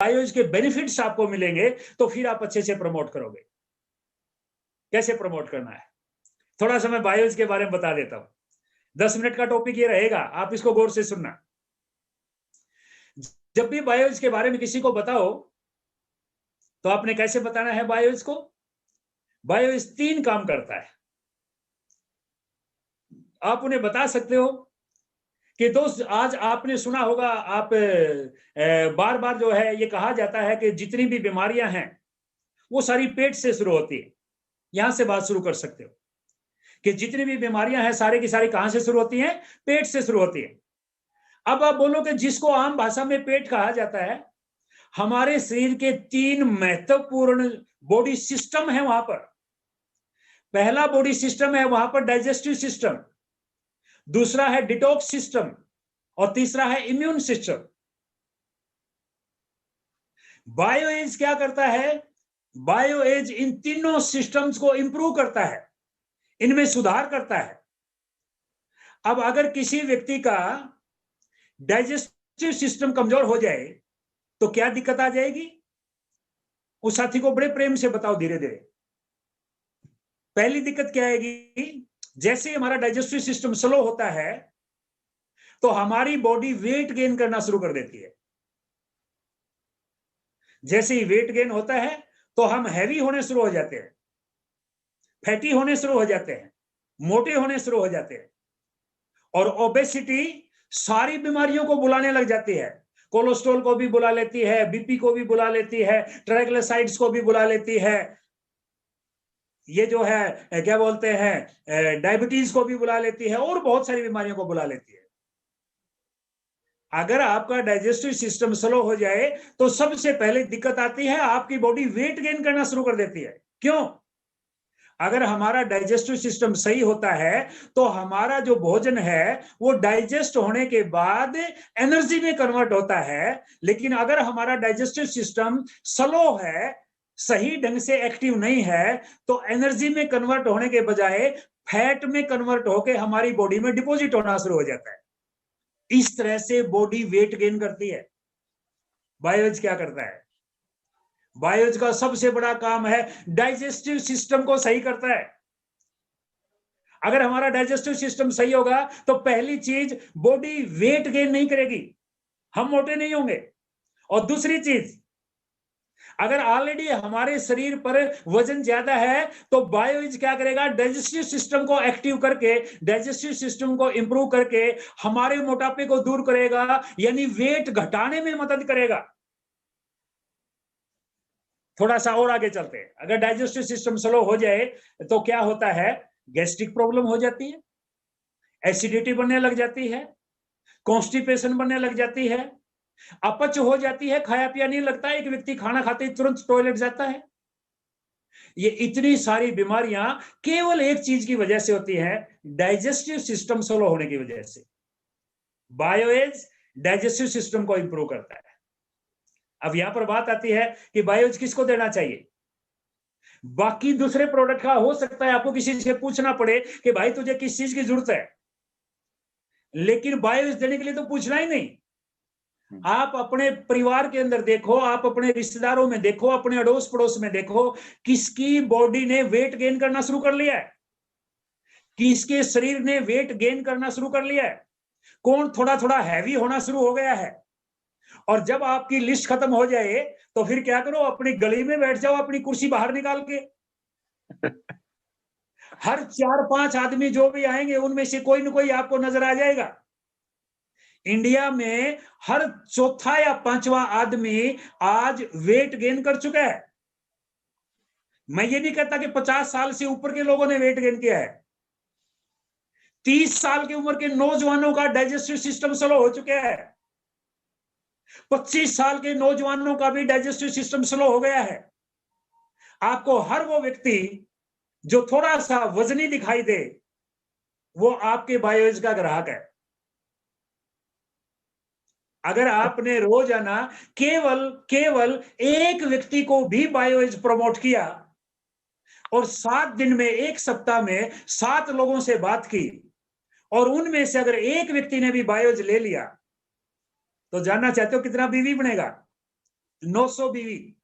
बायोएज के बेनिफिट्स आपको मिलेंगे तो फिर आप अच्छे से प्रमोट करोगे। कैसे प्रमोट करना है, थोड़ा सा मैं बायोएज के बारे में बता देता हूं। 10 मिनट का टॉपिक ये रहेगा, आप इसको गौर से सुनना। जब भी बायोएज के बारे में किसी को बताओ तो आपने कैसे बताना है बायोएज को। बायोएज 3 काम करता है। आप उन्हें बता सकते हो कि दोस्त, आज आपने सुना होगा, आप बार बार जो है ये कहा जाता है कि जितनी भी बीमारियां हैं वो सारी पेट से शुरू होती है। यहां से बात शुरू कर सकते हो कि जितनी भी बीमारियां हैं सारी की सारी कहां से शुरू होती हैं, पेट से शुरू होती है। अब आप बोलो कि जिसको आम भाषा में पेट कहा जाता है, हमारे शरीर के 3 महत्वपूर्ण बॉडी सिस्टम है वहां पर। पहला बॉडी सिस्टम है वहां पर डाइजेस्टिव सिस्टम, दूसरा है डिटॉक्स सिस्टम और तीसरा है इम्यून सिस्टम। बायोएज क्या करता है, बायोएज इन तीनों सिस्टम्स को इंप्रूव करता है, इनमें सुधार करता है। अब अगर किसी व्यक्ति का डाइजेस्टिव सिस्टम कमजोर हो जाए तो क्या दिक्कत आ जाएगी, उस साथी को बड़े प्रेम से बताओ धीरे धीरे। पहली दिक्कत क्या आएगी, जैसे ही हमारा डाइजेस्टिव सिस्टम स्लो होता है तो हमारी बॉडी वेट गेन करना शुरू कर देती है। जैसे ही वेट गेन होता है तो हम हैवी होने शुरू हो जाते हैं, फैटी होने शुरू हो जाते हैं, मोटे होने शुरू हो जाते हैं। और ओबेसिटी सारी बीमारियों को बुलाने लग जाती है। कोलेस्ट्रॉल को भी बुला लेती है, बीपी को भी बुला लेती है, ट्राइग्लिसराइड्स को भी बुला लेती है, ये जो है क्या बोलते हैं डायबिटीज को भी बुला लेती है, और बहुत सारी बीमारियों को बुला लेती है। अगर आपका डाइजेस्टिव सिस्टम स्लो हो जाए तो सबसे पहले दिक्कत आती है, आपकी बॉडी वेट गेन करना शुरू कर देती है। क्यों? अगर हमारा डाइजेस्टिव सिस्टम सही होता है तो हमारा जो भोजन है वो डाइजेस्ट होने के बाद एनर्जी में कन्वर्ट होता है। लेकिन अगर हमारा डाइजेस्टिव सिस्टम स्लो है, सही ढंग से एक्टिव नहीं है, तो एनर्जी में कन्वर्ट होने के बजाय फैट में कन्वर्ट होकर हमारी बॉडी में डिपॉजिट होना शुरू हो जाता है। इस तरह से बॉडी वेट गेन करती है। बायोएज क्या करता है, बायोएज का सबसे बड़ा काम है डाइजेस्टिव सिस्टम को सही करता है। अगर हमारा डाइजेस्टिव सिस्टम सही होगा तो पहली चीज, बॉडी वेट गेन नहीं करेगी, हम मोटे नहीं होंगे। और दूसरी चीज, अगर ऑलरेडी हमारे शरीर पर वजन ज्यादा है तो बायोएज क्या करेगा, डाइजेस्टिव सिस्टम को एक्टिव करके, डाइजेस्टिव सिस्टम को इंप्रूव करके हमारे मोटापे को दूर करेगा, यानी वेट घटाने में मदद करेगा। थोड़ा सा और आगे चलते हैं। अगर डाइजेस्टिव सिस्टम स्लो हो जाए तो क्या होता है, गैस्ट्रिक प्रॉब्लम हो जाती है, एसिडिटी बनने लग जाती है, कॉन्स्टिपेशन बनने लग जाती है, अपच हो जाती है, खाया पिया नहीं लगता है, एक व्यक्ति खाना खाते ही तुरंत टॉयलेट जाता है। ये इतनी सारी बीमारियां केवल एक चीज की वजह से होती है, डाइजेस्टिव सिस्टम स्लो होने की वजह से। बायोएज डाइजेस्टिव सिस्टम को इंप्रूव करता है। अब यहां पर बात आती है कि बायोएज किसको देना चाहिए। बाकी दूसरे प्रोडक्ट का हो सकता है आपको किसी से पूछना पड़े कि भाई तुझे किस चीज की जरूरत है, लेकिन बायोएज देने के लिए तो पूछना ही नहीं। आप अपने परिवार के अंदर देखो, आप अपने रिश्तेदारों में देखो, अपने अड़ोस पड़ोस में देखो, किसकी बॉडी ने वेट गेन करना शुरू कर लिया है, किसके शरीर ने वेट गेन करना शुरू कर लिया है, कौन थोड़ा थोड़ा हैवी होना शुरू हो गया है। और जब आपकी लिस्ट खत्म हो जाए तो फिर क्या करो, अपनी गली में बैठ जाओ, अपनी कुर्सी बाहर निकाल के। हर 4-5 आदमी जो भी आएंगे उनमें से कोई ना कोई आपको नजर आ जाएगा। इंडिया में हर चौथा या पांचवा आदमी आज वेट गेन कर चुका है। मैं ये नहीं कहता कि 50 साल से ऊपर के लोगों ने वेट गेन किया है। 30 साल की उम्र के नौजवानों का डाइजेस्टिव सिस्टम स्लो हो चुका है, 25 साल के नौजवानों का भी डाइजेस्टिव सिस्टम स्लो हो गया है। आपको हर वो व्यक्ति जो थोड़ा सा वजनी दिखाई दे वो आपके बायोएज का ग्राहक है। अगर आपने रोजाना केवल एक व्यक्ति को भी बायोएज प्रमोट किया और 7 दिन में, एक सप्ताह में 7 लोगों से बात की और उनमें से अगर एक व्यक्ति ने भी बायोएज ले लिया तो जानना चाहते हो कितना बीवी बनेगा? 900 बीवी,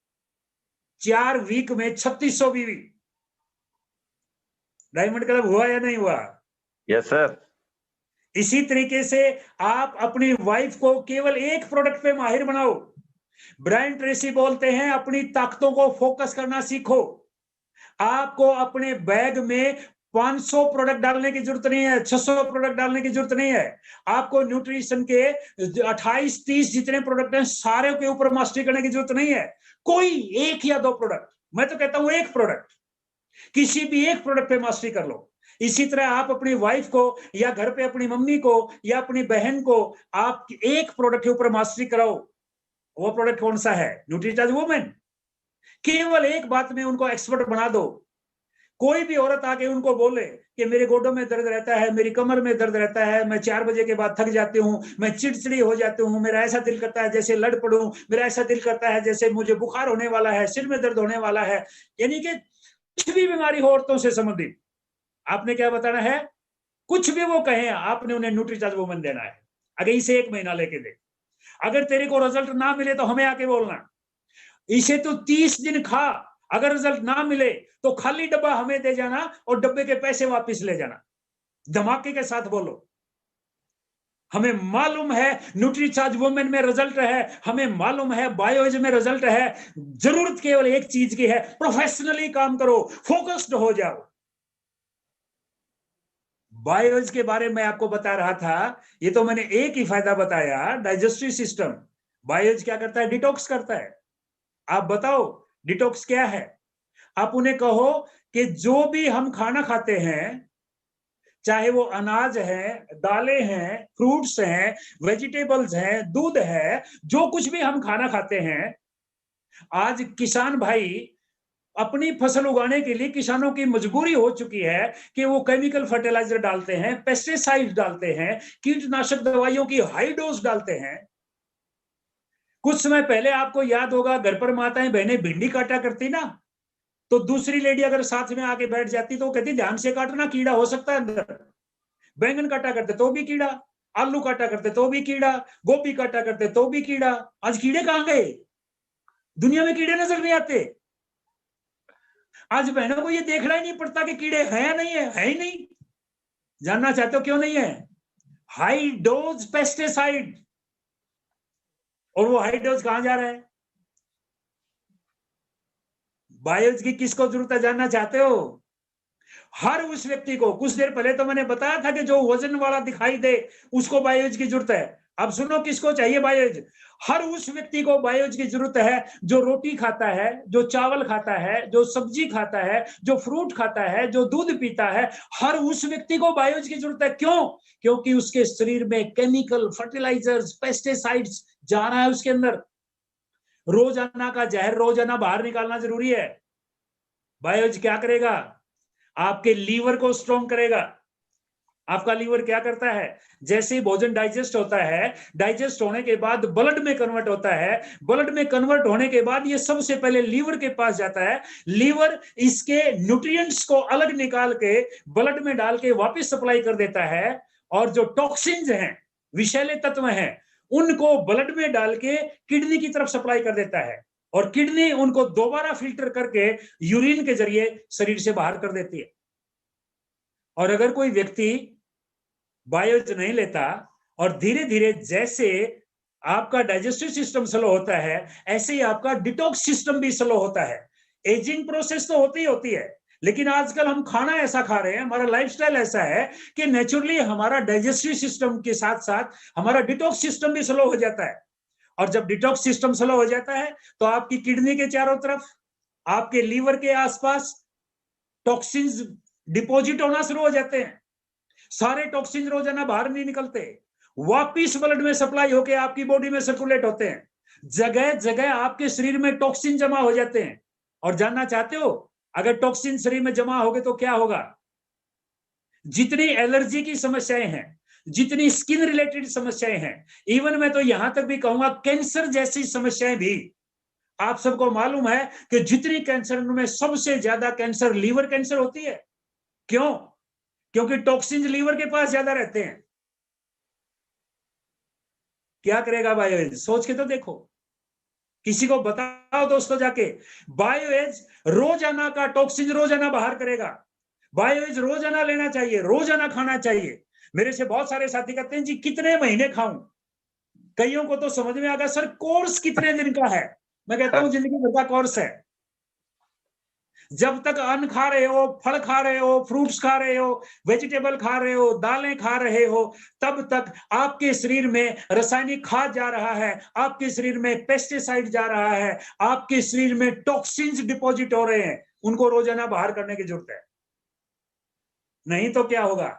4 वीक में 3600 बीवी। डायमंड क्लब हुआ या नहीं हुआ? Yes sir. इसी तरीके से आप अपनी वाइफ को केवल एक प्रोडक्ट पे माहिर बनाओ। ब्रायन ट्रेसी बोलते हैं अपनी ताकतों को फोकस करना सीखो। आपको अपने बैग में 500 प्रोडक्ट डालने की जरूरत नहीं है, 600 प्रोडक्ट डालने की जरूरत नहीं है। आपको न्यूट्रिशन के 28-30 जितने प्रोडक्ट हैं सारे के ऊपर मास्टरी करने की जरूरत नहीं है। कोई एक या दो प्रोडक्ट, मैं तो कहता हूं एक प्रोडक्ट, किसी भी एक प्रोडक्ट पे मास्टरी कर लो। इसी तरह आप अपनी वाइफ को या घर पे अपनी मम्मी को या अपनी बहन को आप एक प्रोडक्ट के ऊपर मास्टरी कराओ। वो प्रोडक्ट कौन सा है? Nutricharge women. केवल एक बात में उनको एक्सपर्ट बना दो। कोई भी औरत आके उनको बोले कि मेरे गोडों में दर्द रहता है, मेरी कमर में दर्द रहता है, मैं 4 बजे के बाद थक जाती हूँ, मैं चिड़चिड़ी हो जाती हूँ, मेरा ऐसा दिल करता है जैसे लड़ पड़ूं, मेरा ऐसा दिल करता है जैसे मुझे बुखार होने वाला है, सिर में दर्द होने वाला है। यानी कि कुछ भी बीमारी हो औरतों से संबंधित, आपने क्या बताना है? कुछ भी वो कहें, आपने उन्हें न्यूट्रीचार्ज वुमेन देना है। अगर इसे 1 महीना लेके दे, अगर तेरे को रिजल्ट ना मिले तो हमें आके बोलना। इसे तो 30 दिन खा, अगर रिजल्ट ना मिले तो खाली डब्बा हमें दे जाना और डब्बे के पैसे वापस ले जाना। धमाके के साथ बोलो, हमें मालूम है न्यूट्रीचार्ज वुमेन में रिजल्ट है, हमें मालूम है बायोएज में रिजल्ट है। जरूरत केवल एक चीज की है, प्रोफेशनली काम करो, फोकस्ड हो जाओ। बायोएज के बारे में आपको बता रहा था, ये तो मैंने एक ही फायदा बताया, डाइजेस्टिव सिस्टम। बायोएज क्या करता है? डिटॉक्स करता है। आप बताओ डिटॉक्स क्या है? आप उन्हें कहो कि जो भी हम खाना खाते हैं, चाहे वो अनाज है, दालें हैं, फ्रूट्स हैं, वेजिटेबल्स हैं, दूध है, जो कुछ भी हम खाना खाते हैं, आज किसान भाई अपनी फसल उगाने के लिए किसानों की मजबूरी हो चुकी है कि वो केमिकल फर्टिलाइजर डालते हैं, पेस्टिसाइड डालते हैं, कीटनाशक दवाइयों की हाई डोज डालते हैं। कुछ समय पहले आपको याद होगा, घर पर माताएं बहनें भिंडी काटा करती ना, तो दूसरी लेडी अगर साथ में आके बैठ जाती तो वो कहती ध्यान से काटना, कीड़ा हो सकता है अंदर। बैंगन काटा करते तो भी कीड़ा, आलू काटा करते तो भी कीड़ा, गोभी काटा करते तो भी कीड़ा। आज कीड़े कहां गए? दुनिया में कीड़े नजर नहीं आते। आज बहनों को ये देखना ही नहीं पड़ता कि कीड़े हैं या नहीं है ही नहीं। जानना चाहते हो क्यों नहीं है? High dose pesticide. और वो हाई डोज कहां जा रहा है? बायोज की किसको जरूरत है, जानना चाहते हो? हर उस व्यक्ति को, कुछ देर पहले तो मैंने बताया था कि जो वजन वाला दिखाई दे उसको बायोज की जरूरत है। अब सुनो किसको चाहिए बायोज? हर उस व्यक्ति को बायोज की जरूरत है जो रोटी खाता है, जो चावल खाता है, जो सब्जी खाता है, जो फ्रूट खाता है, जो दूध पीता है। हर उस व्यक्ति को बायोज की जरूरत है। क्यों? क्योंकि उसके शरीर में केमिकल फर्टिलाइजर्स, पेस्टिसाइड्स जा रहा है उसके अंदर। रोजाना का जहर रोजाना बाहर निकालना जरूरी है। बायोज क्या करेगा? आपके लीवर को स्ट्रॉन्ग करेगा। आपका लीवर क्या करता है? जैसे ही भोजन डाइजेस्ट होता है, डाइजेस्ट होने के बाद ब्लड में कन्वर्ट होता है, ब्लड में कन्वर्ट होने के बाद ये सबसे पहले लीवर के पास जाता है। लीवर इसके न्यूट्रिएंट्स को अलग निकाल के ब्लड में डाल के वापस सप्लाई कर देता है, और जो टॉक्सिन्स हैं, विषैले तत्व हैं, उनको ब्लड में डाल के किडनी की तरफ सप्लाई कर देता है, और किडनी उनको दोबारा फिल्टर करके यूरिन के जरिए शरीर से बाहर कर देती है। और अगर कोई व्यक्ति बायोज नहीं लेता और धीरे धीरे जैसे आपका डाइजेस्टिव सिस्टम स्लो होता है, ऐसे ही आपका डिटॉक्स सिस्टम भी स्लो होता है। एजिंग प्रोसेस तो होती ही होती है, लेकिन आजकल हम खाना ऐसा खा रहे हैं, हमारा लाइफस्टाइल ऐसा है कि नेचुरली हमारा डाइजेस्टिव सिस्टम के साथ साथ हमारा डिटॉक्स सिस्टम भी स्लो हो जाता है। और जब डिटॉक्स सिस्टम स्लो हो जाता है तो आपकी किडनी के चारों तरफ, आपके लीवर के आसपास टॉक्सिन्स डिपॉजिट होना शुरू हो जाते हैं। सारे टॉक्सिन रोजाना बाहर नहीं निकलते, वापिस ब्लड में सप्लाई होके आपकी बॉडी में सर्कुलेट होते हैं। जगह जगह आपके शरीर में टॉक्सिन जमा हो जाते हैं। और जानना चाहते हो अगर टॉक्सिन शरीर में जमा हो गए तो क्या होगा? जितनी एलर्जी की समस्याएं हैं, जितनी स्किन रिलेटेड समस्याएं हैं, इवन मैं तो यहां तक भी कहूंगा कैंसर जैसी समस्याएं भी, आप सबको मालूम है कि जितनी कैंसर में सबसे ज्यादा कैंसर लीवर कैंसर होती है। क्यों? क्योंकि टॉक्सिन लीवर के पास ज्यादा रहते हैं। क्या करेगा बायोएज? सोच के तो देखो किसी को बताओ दोस्तों जाके, बायोएज रोजाना का टॉक्सिन रोजाना बाहर करेगा। बायोएज रोजाना लेना चाहिए, रोजाना खाना चाहिए। मेरे से बहुत सारे साथी कहते हैं जी कितने महीने खाऊं। कईयों को तो समझ में आ गया सर कोर्स कितने दिन का है। मैं कहता हूं जिंदगी भर का कोर्स है। जब तक अन्न खा रहे हो, फल खा रहे हो, फ्रूट्स खा रहे हो, वेजिटेबल खा रहे हो, दालें खा रहे हो, तब तक आपके शरीर में रासायनिक खाद जा रहा है, आपके शरीर में पेस्टिसाइड जा रहा है, आपके शरीर में टॉक्सिन्स डिपॉजिट हो रहे हैं। उनको रोजाना बाहर करने की जरूरत है। नहीं तो क्या होगा,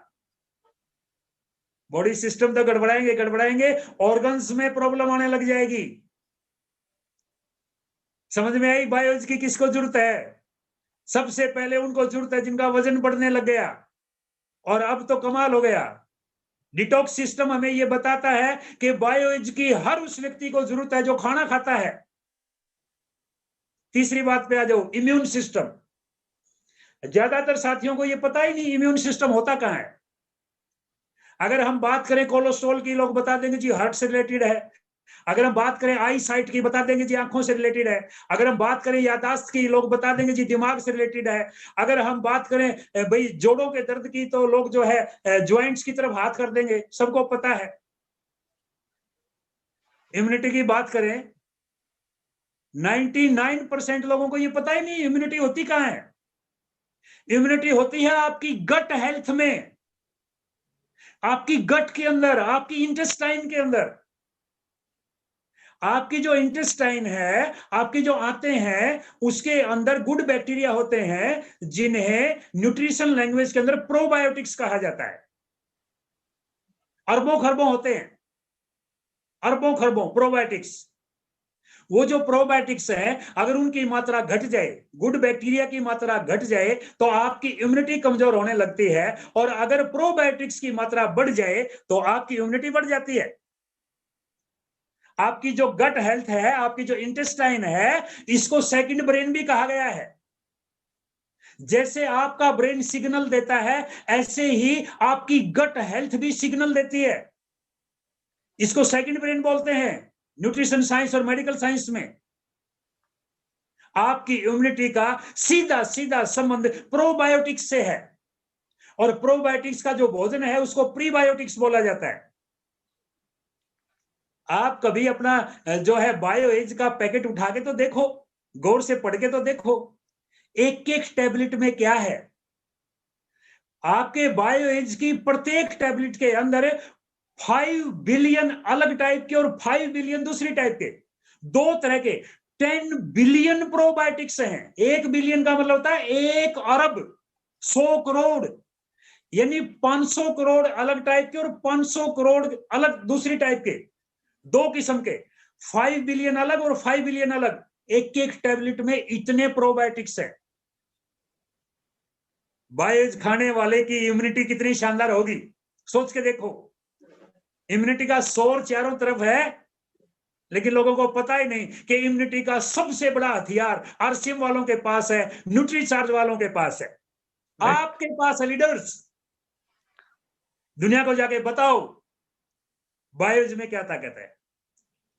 बॉडी सिस्टम तो गड़बड़ाएंगे, ऑर्गन्स में प्रॉब्लम आने लग जाएगी। समझ में आई बायोलॉजी की किसको जरूरत है? सबसे पहले उनको जरूरत है जिनका वजन बढ़ने लग गया। और अब तो कमाल हो गया, डिटॉक्स सिस्टम हमें यह बताता है कि बायोएज की हर उस व्यक्ति को जरूरत है जो खाना खाता है। तीसरी बात पे आ जाओ, इम्यून सिस्टम। ज्यादातर साथियों को यह पता ही नहीं इम्यून सिस्टम होता कहां है। अगर हम बात करें कोलेस्ट्रॉल की, लोग बता देंगे जी हार्ट से रिलेटेड है। अगर हम बात करें आई साइट की, बता देंगे जी आंखों से रिलेटेड है। अगर हम बात करें याददाश्त की, लोग बता देंगे जी दिमाग से रिलेटेड है। अगर हम बात करें भाई जोड़ों के दर्द की, तो लोग जो है ज्वाइंट्स की तरफ हाथ कर देंगे, सबको पता है। इम्यूनिटी की बात करें, 99% लोगों को ये पता ही नहीं इम्यूनिटी होती कहां है। इम्यूनिटी होती है आपकी गट हेल्थ में, आपकी गट के अंदर, आपकी इंटेस्टाइन के अंदर। आपकी जो इंटेस्टाइन है, आपकी जो आंतें हैं, उसके अंदर गुड बैक्टीरिया होते हैं जिन्हें न्यूट्रिशन लैंग्वेज के अंदर प्रोबायोटिक्स कहा जाता है। अरबों खरबों होते हैं, अरबों खरबों प्रोबायोटिक्स। वो जो प्रोबायोटिक्स है, अगर उनकी मात्रा घट जाए, गुड बैक्टीरिया की मात्रा घट जाए, तो आपकी इम्यूनिटी कमजोर होने लगती है। और अगर प्रोबायोटिक्स की मात्रा बढ़ जाए तो आपकी इम्यूनिटी बढ़ जाती है। आपकी जो गट हेल्थ है, आपकी जो इंटेस्टाइन है, इसको सेकंड ब्रेन भी कहा गया है। जैसे आपका ब्रेन सिग्नल देता है, ऐसे ही आपकी गट हेल्थ भी सिग्नल देती है। इसको सेकंड ब्रेन बोलते हैं न्यूट्रिशन साइंस और मेडिकल साइंस में। आपकी इम्यूनिटी का सीधा सीधा संबंध प्रोबायोटिक्स से है। और प्रोबायोटिक्स का जो भोजन है उसको प्रीबायोटिक्स बोला जाता है। आप कभी अपना जो है बायोएज का पैकेट उठा के तो देखो, गौर से पढ़ के तो देखो, एक एक टैबलेट में क्या है। आपके बायोएज की प्रत्येक टैबलेट के अंदर 5 बिलियन अलग टाइप के और 5 बिलियन दूसरी टाइप के, दो तरह के 10 बिलियन प्रोबायोटिक्स हैं। 1 बिलियन का मतलब होता है 1 अरब 100 करोड़, यानी 500 करोड़ अलग टाइप के और 500 करोड़ अलग दूसरी टाइप के, दो किस्म के। 5 बिलियन अलग और 5 बिलियन अलग, एक एक टैबलेट में इतने प्रोबायोटिक्स है। बायोएज खाने वाले की इम्यूनिटी कितनी शानदार होगी, सोच के देखो। इम्यूनिटी का शोर चारों तरफ है, लेकिन लोगों को पता ही नहीं कि इम्यूनिटी का सबसे बड़ा हथियार आरसीएम वालों के पास है, न्यूट्रीचार्ज वालों के पास है, आपके पास है। लीडर्स, दुनिया को जाके बताओ बायोएज में क्या ताकत है।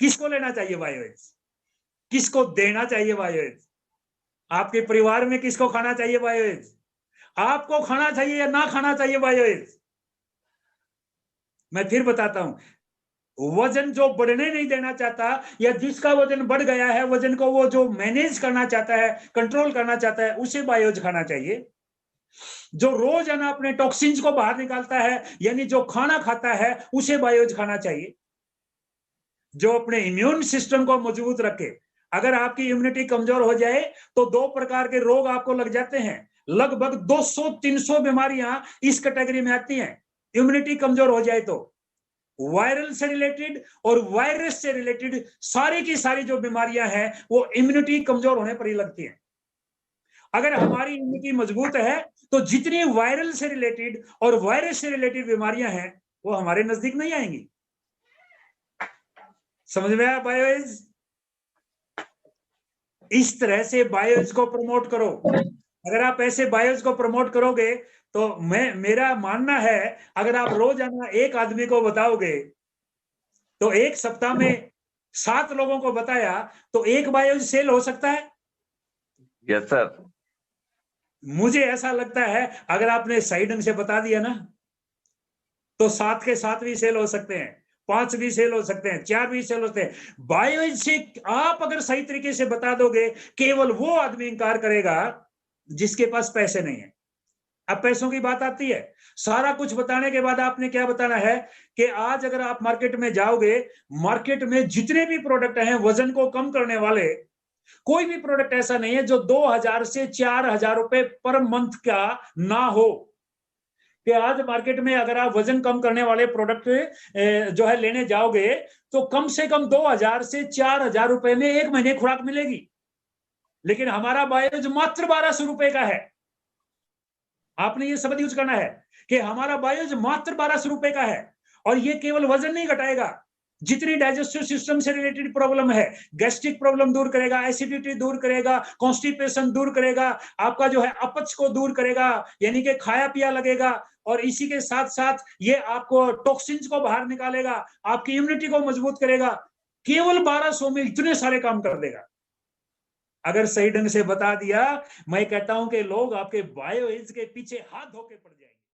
किसको लेना चाहिए बायोएज, किसको देना चाहिए बायोएज, आपके परिवार में किसको खाना चाहिए बायोएज, आपको खाना चाहिए या ना खाना चाहिए बायोएज। मैं फिर बताता हूं, वजन जो बढ़ने नहीं देना चाहता, या जिसका वजन बढ़ गया है, वजन को वो जो मैनेज करना चाहता है, कंट्रोल करना चाहता है, उसे बायोएज खाना चाहिए। जो रोजाना अपने टॉक्सिन्स को बाहर निकालता है, यानी जो खाना खाता है, उसे बायोएज खाना चाहिए। जो अपने इम्यून सिस्टम को मजबूत रखे। अगर आपकी इम्यूनिटी कमजोर हो जाए तो दो प्रकार के रोग आपको लग जाते हैं। लगभग 200-300 बीमारियां इस कैटेगरी में आती हैं इम्यूनिटी कमजोर हो जाए तो। वायरल से रिलेटेड और वायरस से रिलेटेड सारी की सारी जो बीमारियां हैं वो इम्यूनिटी कमजोर होने पर ही लगती हैं। अगर हमारी इम्यूनिटी मजबूत है तो जितनी वायरल से रिलेटेड और वायरस से रिलेटेड बीमारियां हैं वो हमारे नजदीक नहीं आएंगी। समझ में आया बायोएज? इस तरह से बायोएज को प्रमोट करो। अगर आप ऐसे बायोएज को प्रमोट करोगे तो मेरा मानना है, अगर आप रोजाना एक आदमी को बताओगे तो एक सप्ताह में 7 लोगों को बताया, तो एक बायोएज सेल हो सकता है? Yes sir. मुझे ऐसा लगता है अगर आपने सही ढंग से बता दिया ना, तो 7 के 7 भी सेल हो सकते हैं, 5 भी सेल हो सकते हैं, 4 भी सेल होते हैं। बायोएज से आप अगर सही तरीके से बता दोगे, केवल वो आदमी इंकार करेगा जिसके पास पैसे नहीं है। अब पैसों की बात आती है, सारा कुछ बताने के बाद आपने क्या बताना है कि आज अगर आप मार्केट में जाओगे, मार्केट में जितने भी प्रोडक्ट हैं वजन को कम करने वाले, कोई भी प्रोडक्ट ऐसा नहीं है जो 2000 से 4000 रुपए पर मंथ का ना हो। कि आज मार्केट में अगर आप वजन कम करने वाले प्रोडक्ट जो है लेने जाओगे, तो कम से कम 2000 से 4000 रुपए में 1 महीने खुराक मिलेगी। लेकिन हमारा बायोएज मात्र 1200 रुपए का है। आपने ये शब्द यूज करना है कि हमारा बायोएज मात्र 1200 रुपए का है, और ये केवल वजन नहीं घटाएगा, जितनी डाइजेस्टिव सिस्टम से रिलेटेड प्रॉब्लम है, गैस्ट्रिक प्रॉब्लम दूर करेगा, एसिडिटी दूर करेगा, कॉन्स्टिपेशन दूर करेगा, आपका जो है अपच को दूर करेगा, यानी कि खाया पिया लगेगा, और इसी के साथ साथ ये आपको टॉक्सिन्स को बाहर निकालेगा, आपकी इम्यूनिटी को मजबूत करेगा। केवल 1200 में इतने सारे काम कर देगा। अगर सही ढंग से बता दिया, मैं कहता हूं कि लोग आपके बायोएज के पीछे हाथ धो के पड़ जाएंगे।